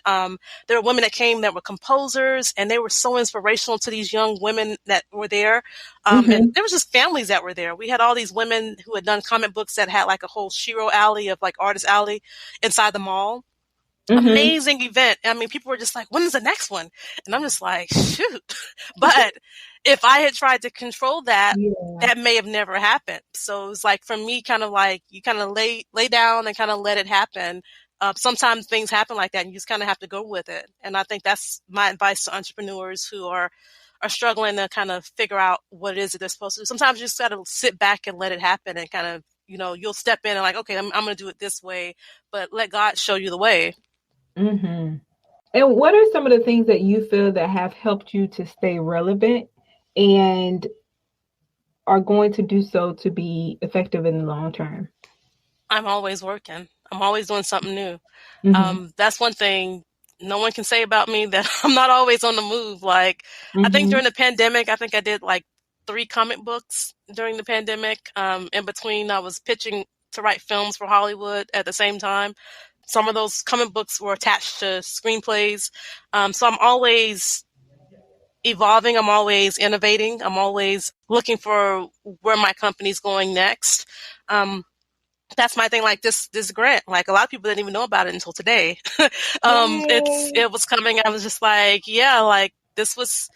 there were women that came that were composers, and they were so inspirational to these young women that were there. And Mm-hmm. there was just families that were there. We had all these women who had done comic books that had like a whole Shiro alley of like artist alley inside the mall. Mm-hmm. Amazing event. I mean, people were just like, when's the next one? And I'm just like, shoot. But if I had tried to control that, Yeah. that may have never happened. So it was like, for me, kind of like, you kind of lay down and kind of let it happen. Sometimes things happen like that, and you just kind of have to go with it. And I think that's my advice to entrepreneurs who are struggling to kind of figure out what it is that they're supposed to do. Sometimes you just got to sit back and let it happen, and kind of, you'll step in and like, okay, I'm going to do it this way, but let God show you the way. Mm-hmm. And what are some of the things that you feel that have helped you to stay relevant and are going to do so to be effective in the long term? I'm always working. I'm always doing something new. Mm-hmm. That's one thing no one can say about me, that I'm not always on the move. Like, I think Mm-hmm. during the pandemic, I think I did like 3 comic books during the pandemic. In between, I was pitching to write films for Hollywood at the same time. Some of those comic books were attached to screenplays. So I'm always evolving. I'm always innovating. I'm always looking for where my company's going next. Um, that's my thing. Like this grant, like a lot of people didn't even know about it until today. Yay. It was coming. I was just like, yeah, like this is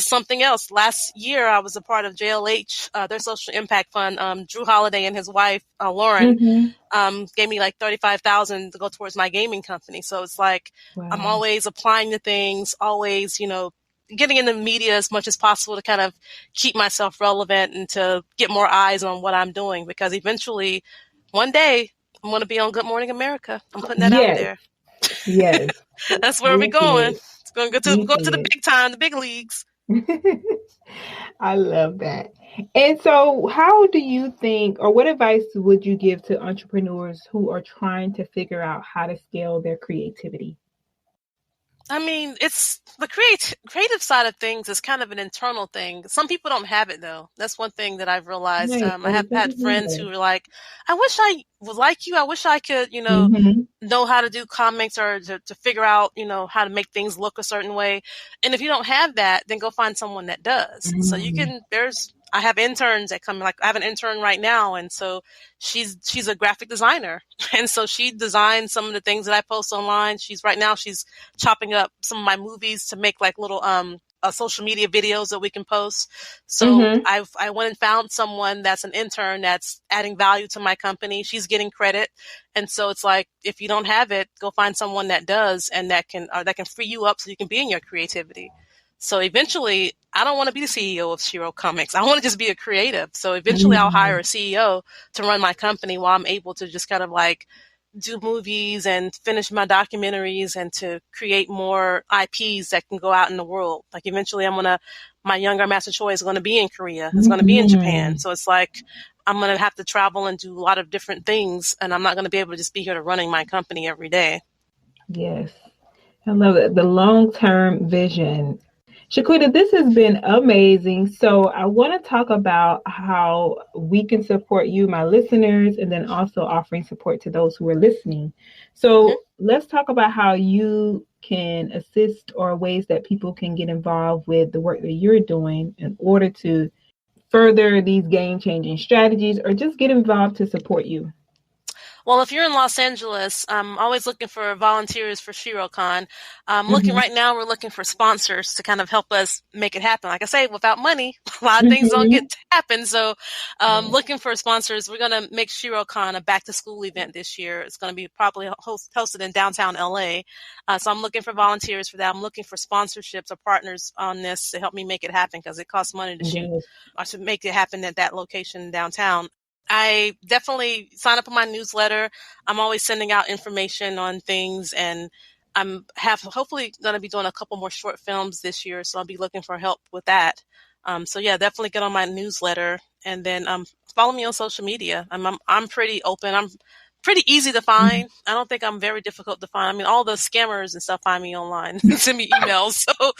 something else. Last year, I was a part of JLH, their social impact fund. Drew Holiday and his wife, Lauren, Mm-hmm. gave me like 35,000 to go towards my gaming company. So it's like I'm Wow. always applying to things, always, getting in the media as much as possible to kind of keep myself relevant and to get more eyes on what I'm doing, because eventually one day I'm going to be on Good Morning America. I'm putting that out Yes. there. Yes. That's where we're We going. did. It's going to We go to the did. big time, the big leagues. I love that. And so, how do you think, or what advice would you give to entrepreneurs who are trying to figure out how to scale their creativity? I mean, it's the creative side of things is kind of an internal thing. Some people don't have it though. That's one thing that I've realized. Right. I That is have had friends understandable. who are like, I wish I was like you. I wish I could, Mm-hmm. know how to do comics, or to figure out, how to make things look a certain way. And if you don't have that, then go find someone that does. So Mm-hmm. I have interns that come, like I have an intern right now. And so she's a graphic designer. And so she designed some of the things that I post online. She's chopping up some of my movies to make like little, social media videos that we can post. So Mm-hmm. I went and found someone that's an intern that's adding value to my company. She's getting credit. And so it's like, if you don't have it, go find someone that does, and that can free you up so you can be in your creativity. So eventually, I don't want to be the CEO of Shiro Comics. I want to just be a creative. So eventually I'll hire a CEO to run my company while I'm able to just kind of like do movies and finish my documentaries and to create more IPs that can go out in the world. Like eventually my younger Master Choi is going to be in Korea. It's going to be in Japan. Mm-hmm. So it's like, I'm going to have to travel and do a lot of different things, and I'm not going to be able to just be here to running my company every day. Yes. I love it. The long-term vision. Shequeta, this has been amazing. So I want to talk about how we can support you, my listeners, and then also offering support to those who are listening. Mm-hmm. So let's talk about how you can assist, or ways that people can get involved with the work that you're doing in order to further these game-changing strategies, or just get involved to support you. Well, if you're in Los Angeles, I'm always looking for volunteers for ShiroCon. Looking Mm-hmm. right now, we're looking for sponsors to kind of help us make it happen. Like I say, without money, a lot of things don't Mm-hmm. get to happen. So, Yeah. looking for sponsors. We're going to make ShiroCon a back to school event this year. It's going to be probably hosted in downtown LA. So I'm looking for volunteers for that. I'm looking for sponsorships or partners on this to help me make it happen, because it costs money to shoot Yes. or to make it happen at that location downtown. I definitely sign up on my newsletter. I'm always sending out information on things, and I'm hopefully going to be doing a couple more short films this year, so I'll be looking for help with that. So yeah, definitely get on my newsletter, and then follow me on social media. I'm pretty open. I'm pretty easy to find. I don't think I'm very difficult to find. I mean, all the scammers and stuff find me online and send me emails, so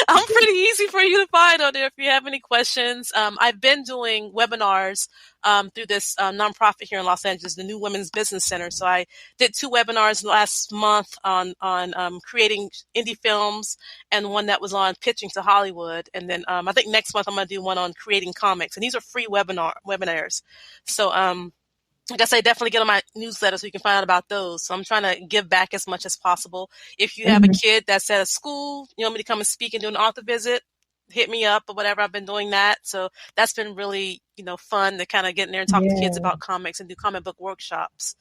I'm pretty easy for you to find on there if you have any questions. I've been doing webinars through this nonprofit here in Los Angeles, the New Women's Business Center. So I did 2 webinars last month on creating indie films, and one that was on pitching to Hollywood. And then I think next month I'm going to do one on creating comics. And these are free webinars. So like I say, definitely get on my newsletter so you can find out about those. So I'm trying to give back as much as possible. If you have a Mm-hmm. kid that's at a school, you want me to come and speak and do an author visit, hit me up or whatever. I've been doing that. So that's been really, fun to kind of get in there and talk to kids Yeah. about comics and do comic book workshops.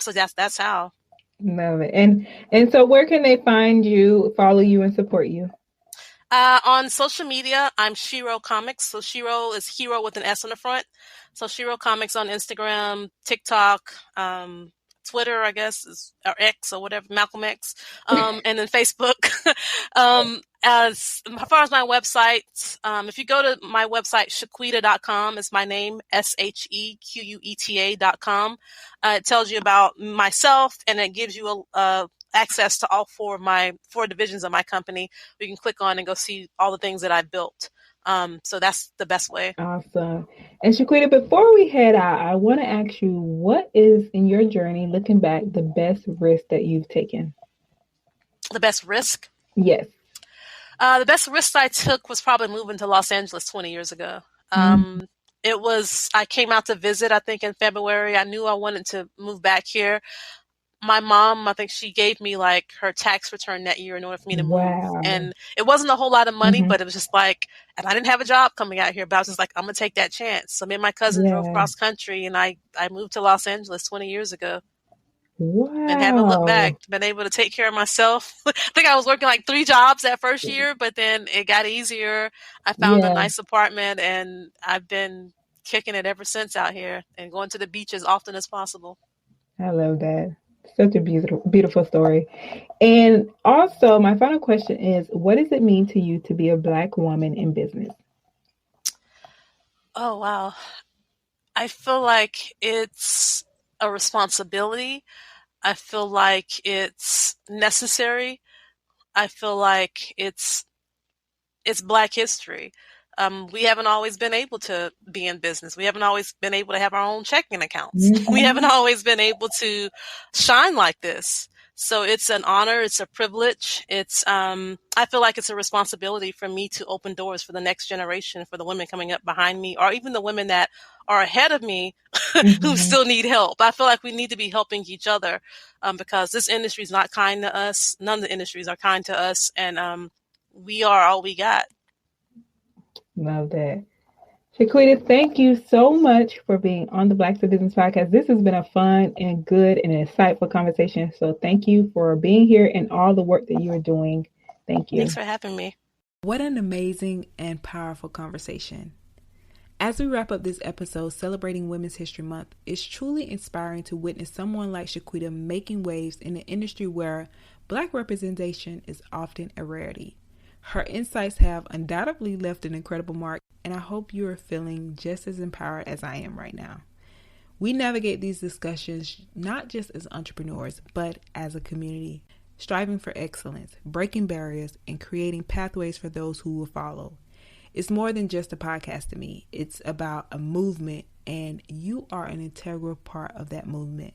So that's how. Love it. And so where can they find you, follow you, and support you? On social media, I'm Shiro Comics. So Shiro is hero with an S on the front. So Shiro Comics on Instagram, TikTok, Twitter, I guess, or X or whatever, Malcolm X, and then Facebook. As far as my website, if you go to my website, Shequeta.com, is my name, SHEQUETA.com. It tells you about myself, and it gives you access to all four divisions of my company. You can click on and go see all the things that I built. So that's the best way. Awesome. And Shequeta, before we head out, I want to ask you, what is in your journey, looking back, the best risk that you've taken? The best risk? Yes. The best risk I took was probably moving to Los Angeles 20 years ago. I came out to visit, I think in February. I knew I wanted to move back here. My mom, I think she gave me like her tax return that year in order for me to move. And it wasn't a whole lot of money, but it was just like, and I didn't have a job coming out here, but I was just like, I'm going to take that chance. So me and my cousin drove cross country, and I moved to Los Angeles 20 years ago. Wow. And haven't looked back. Been able to take care of myself. I think I was working like 3 jobs that first year, but then it got easier. I found a nice apartment, and I've been kicking it ever since out here and going to the beach as often as possible. I love that. Such a beautiful, beautiful story. And also, my final question is, what does it mean to you to be a Black woman in business? Oh, wow. I feel like it's a responsibility. I feel like it's necessary. I feel like it's Black history. We haven't always been able to be in business. We haven't always been able to have our own checking accounts. Mm-hmm. We haven't always been able to shine like this. So it's an honor. It's a privilege. I feel like it's a responsibility for me to open doors for the next generation, for the women coming up behind me, or even the women that are ahead of me who still need help. I feel like we need to be helping each other, because this industry is not kind to us. None of the industries are kind to us. And, we are all we got. Love that. Shequeta, thank you so much for being on the Black to Business podcast. This has been a fun and good and insightful conversation. So thank you for being here and all the work that you are doing. Thank you. Thanks for having me. What an amazing and powerful conversation. As we wrap up this episode celebrating Women's History Month, it's truly inspiring to witness someone like Shequeta making waves in an industry where Black representation is often a rarity. Her insights have undoubtedly left an incredible mark, and I hope you are feeling just as empowered as I am right now. We navigate these discussions not just as entrepreneurs, but as a community, striving for excellence, breaking barriers, and creating pathways for those who will follow. It's more than just a podcast to me. It's about a movement, and you are an integral part of that movement.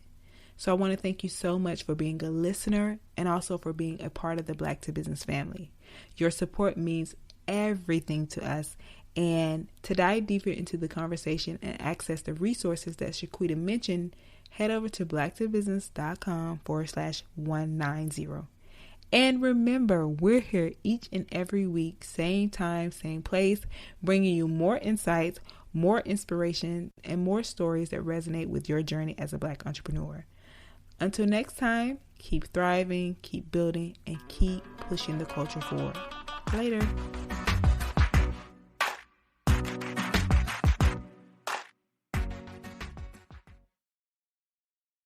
So I want to thank you so much for being a listener and also for being a part of the Black to Business family. Your support means everything to us. And to dive deeper into the conversation and access the resources that Shequeta mentioned, head over to blacktobusiness.com/190. And remember, we're here each and every week, same time, same place, bringing you more insights, more inspiration, and more stories that resonate with your journey as a Black entrepreneur. Until next time, keep thriving, keep building, and keep pushing the culture forward. Later.